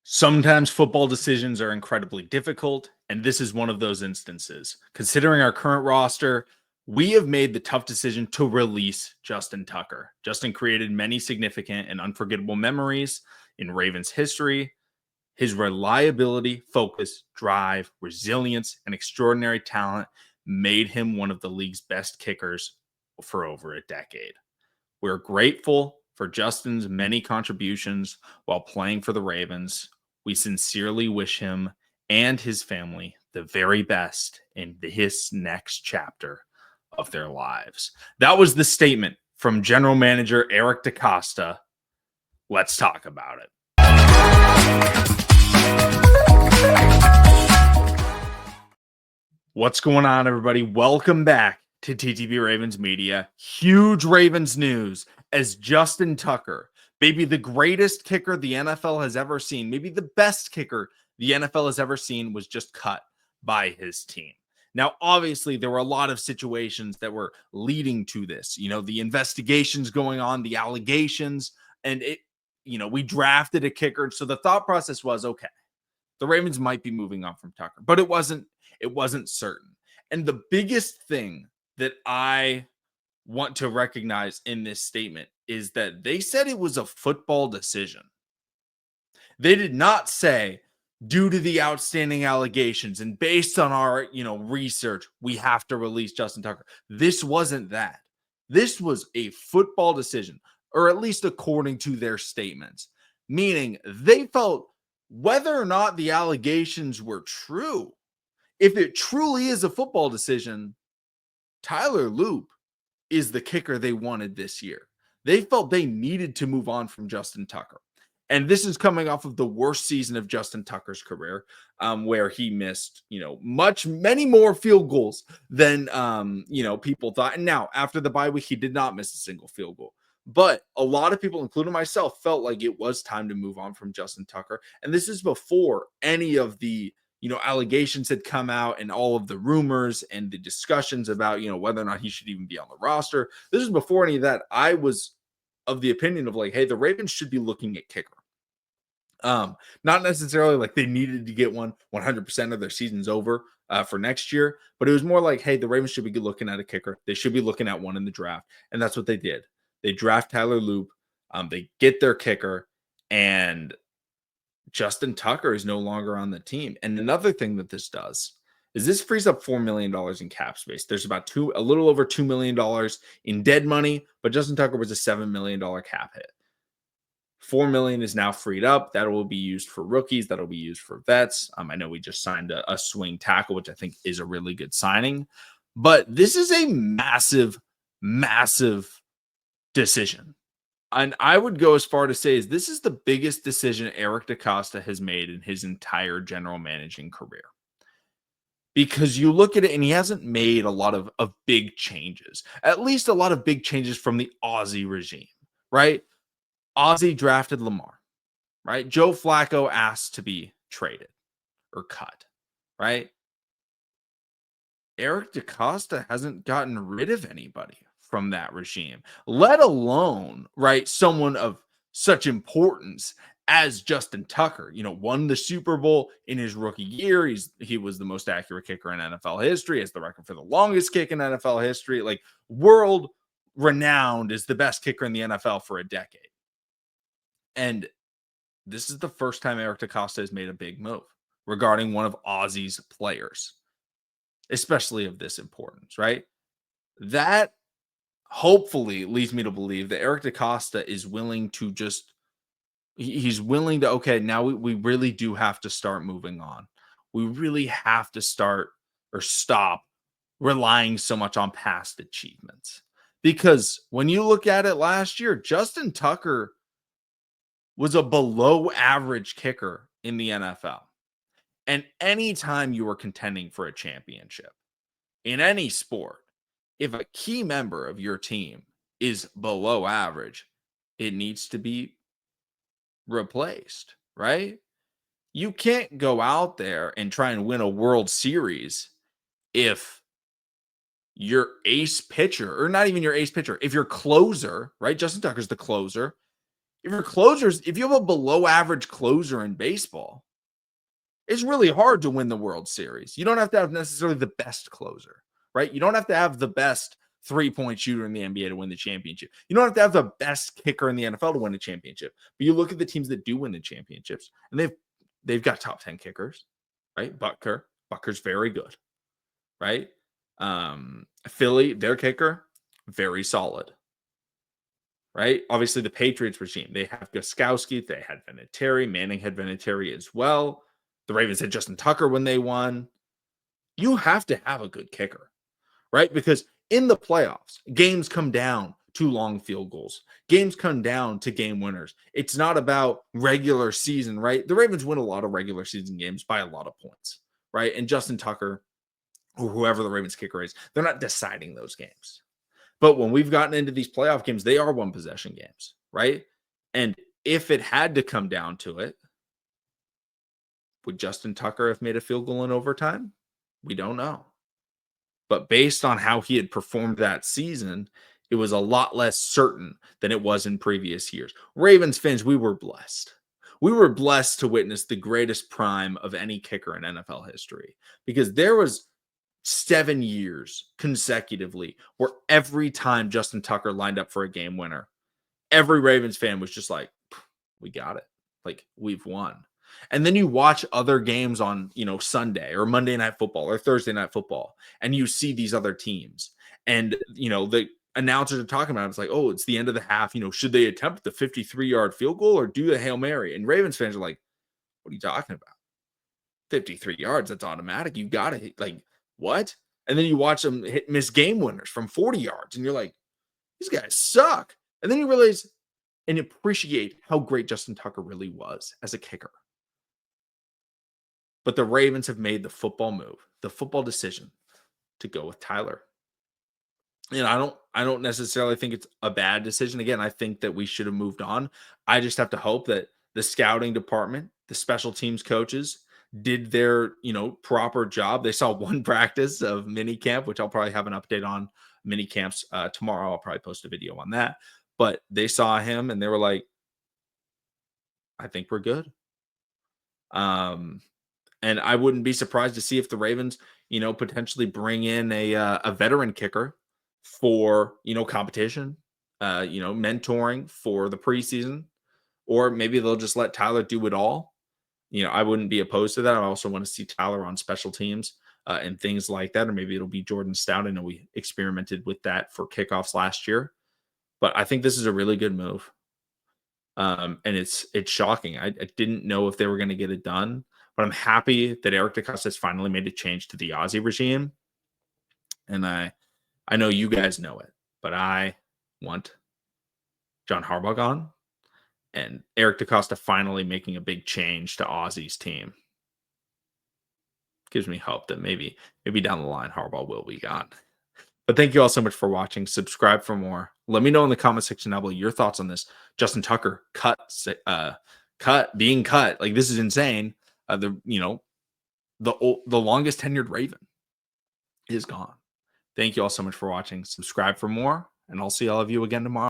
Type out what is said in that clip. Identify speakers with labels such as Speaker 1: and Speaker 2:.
Speaker 1: Sometimes football decisions are incredibly difficult, and this is one of those instances. Considering our current roster, we have made the tough decision to release Justin Tucker. Justin created many significant and unforgettable memories in Ravens history. His reliability, focus, drive, resilience, and extraordinary talent made him one of the league's best kickers for over a decade. We're grateful for Justin's many contributions while playing for the Ravens. We sincerely wish him and his family the very best in his next chapter of their lives. That was the statement from General Manager Eric DaCosta. Let's talk about it. What's going on, everybody? Welcome back to TTB Ravens Media. Huge Ravens news as Justin Tucker, maybe the greatest kicker the NFL has ever seen, maybe the best kicker the NFL has ever seen, was just cut by his team. Now, obviously, there were a lot of situations that were leading to this. You know, the investigations going on, the allegations, and we drafted a kicker. So the thought process was, okay, the Ravens might be moving on from Tucker, but it wasn't certain. And the biggest thing that I want to recognize in this statement is that they said it was a football decision. They did not say, due to the outstanding allegations and based on our, research, we have to release Justin Tucker. This wasn't that. This was a football decision, or at least according to their statements, meaning they felt whether or not the allegations were true, if it truly is a football decision, Tyler Loop is the kicker they wanted this year. They felt they needed to move on from Justin Tucker. And this is coming off of the worst season of Justin Tucker's career, where he missed, many more field goals than, people thought. And now, after the bye week, he did not miss a single field goal. But a lot of people, including myself, felt like it was time to move on from Justin Tucker. And this is before any of the, allegations had come out and all of the rumors and the discussions about, whether or not he should even be on the roster. This is before any of that. I was of the opinion of like, hey, the Ravens should be looking at kicker. Not necessarily like they needed to get one 100% of their season's over for next year, but it was more like, hey, the Ravens should be looking at a kicker. They should be looking at one in the draft. And that's what they did. They draft Tyler Loop. They get their kicker, and Justin Tucker is no longer on the team. And another thing that this does is this frees up $4 million in cap space. There's about a little over $2 million in dead money, but Justin Tucker was a $7 million cap hit. $4 million is now freed up. That will be used for rookies. That'll be used for vets. I know we just signed a swing tackle, which I think is a really good signing. But this is a massive, massive decision. And I would go as far to say is this is the biggest decision Eric DaCosta has made in his entire general managing career. Because you look at it and he hasn't made a lot of big changes, at least a lot of big changes from the Aussie regime, right? Aussie drafted Lamar, right? Joe Flacco asked to be traded or cut, right? Eric DaCosta hasn't gotten rid of anybody from that regime, let alone, right, someone of such importance as Justin Tucker. Won the Super Bowl in his rookie year. He was the most accurate kicker in NFL history, has the record for the longest kick in NFL history, like world renowned as the best kicker in the NFL for a decade. And this is the first time Eric DaCosta has made a big move regarding one of Aussie's players, especially of this importance, right? That hopefully leads me to believe that Eric DaCosta is willing to he's willing to, okay, now we really do have to start moving on. We really have to start or stop relying so much on past achievements. Because when you look at it last year, Justin Tucker was a below average kicker in the NFL. And anytime you were contending for a championship in any sport, if a key member of your team is below average, it needs to be replaced, right? You can't go out there and try and win a World Series if your ace pitcher, or not even your ace pitcher, if your closer, right? Justin Tucker's the closer. if you have a below average closer in baseball, it's really hard to win the World Series. You don't have to have necessarily the best closer, right? You don't have to have the best 3-point shooter in the NBA to win the championship. You don't have to have the best kicker in the NFL to win a championship. But you look at the teams that do win the championships, and they've got top 10 kickers, right? Butker's very good, right? Philly, their kicker, very solid, right? Obviously, the Patriots regime, they have Gostkowski, they had Vinatieri, Manning had Vinatieri as well. The Ravens had Justin Tucker when they won. You have to have a good kicker, right? Because in the playoffs, games come down to long field goals. Games come down to game winners. It's not about regular season, right? The Ravens win a lot of regular season games by a lot of points, right? And Justin Tucker or whoever the Ravens kicker is, they're not deciding those games. But when we've gotten into these playoff games, they are one possession games, right? And if it had to come down to it, would Justin Tucker have made a field goal in overtime? We don't know. But based on how he had performed that season, it was a lot less certain than it was in previous years. Ravens fans, we were blessed. We were blessed to witness the greatest prime of any kicker in NFL history because there was 7 years consecutively where every time Justin Tucker lined up for a game winner, every Ravens fan was just like, we got it. Like, we've won. And then you watch other games on, Sunday or Monday Night Football or Thursday Night Football, and you see these other teams. And, the announcers are talking about it. It's like, oh, it's the end of the half. Should they attempt the 53-yard field goal or do the Hail Mary? And Ravens fans are like, what are you talking about? 53 yards, that's automatic. You got to like, what? And then you watch them miss game winners from 40 yards, and you're like, these guys suck. And then you realize and appreciate how great Justin Tucker really was as a kicker. But the Ravens have made the football move, the football decision to go with Tyler. And I don't necessarily think it's a bad decision. Again, I think that we should have moved on. I just have to hope that the scouting department, the special teams coaches did their, proper job. They saw one practice of mini camp, which I'll probably have an update on mini camps tomorrow. I'll probably post a video on that. But they saw him and they were like, I think we're good. And I wouldn't be surprised to see if the Ravens, potentially bring in a veteran kicker for, competition, mentoring for the preseason, or maybe they'll just let Tyler do it all. I wouldn't be opposed to that. I also want to see Tyler on special teams and things like that, or maybe it'll be Jordan Stout. I know we experimented with that for kickoffs last year, but I think this is a really good move. And it's shocking. I didn't know if they were going to get it done, but I'm happy that Eric DeCosta has finally made a change to the Aussie regime. And I know you guys know it, but I want John Harbaugh gone and Eric DeCosta finally making a big change to Aussie's team. Gives me hope that maybe down the line Harbaugh will be gone. But thank you all so much for watching. Subscribe for more. Let me know in the comment section down below your thoughts on this. Justin Tucker being cut. Like, this is insane. The longest tenured Raven is gone. Thank you all so much for watching. Subscribe for more, and I'll see all of you again tomorrow.